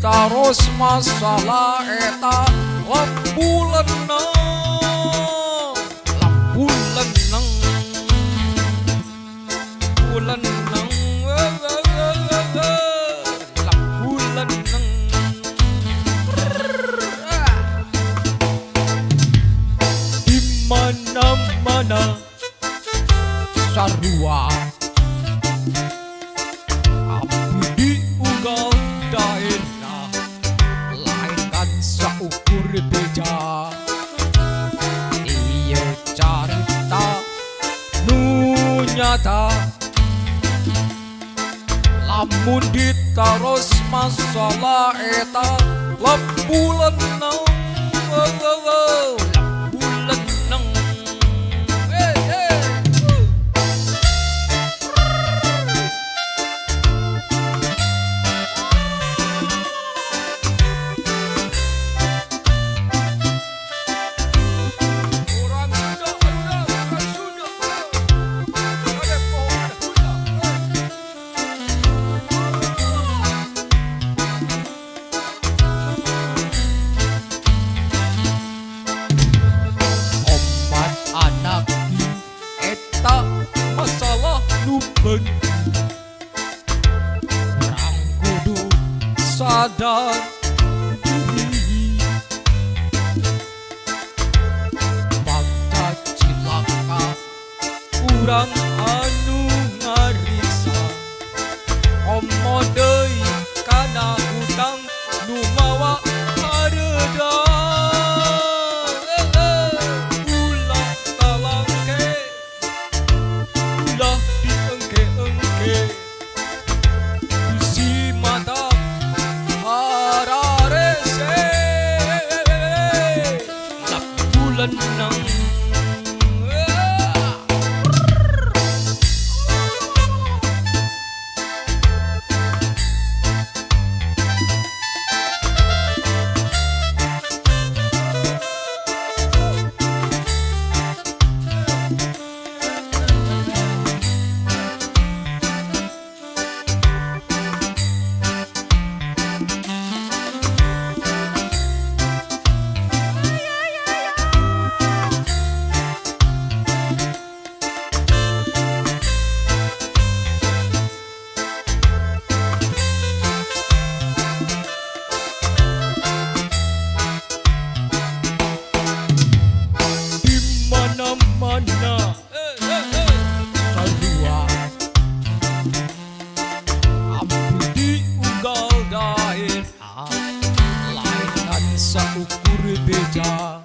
ditaros masalah eta lampu leneng, lampu leneng, lampu leneng, lampu leneng. Di mana-mana sarua api diunggal daerah lain kan saukur beja. Iya carita nu nyata lamun ditaros masalah eta lampu leneng, lampu leneng. Masalah nu penting urang kudu sadar diri. Bangsa cilaka urang anu ngarisa omo deui kana hutang nu mawa hareuda. Lenang mana sarua ampun diunggal daerah lain kan saukur beja.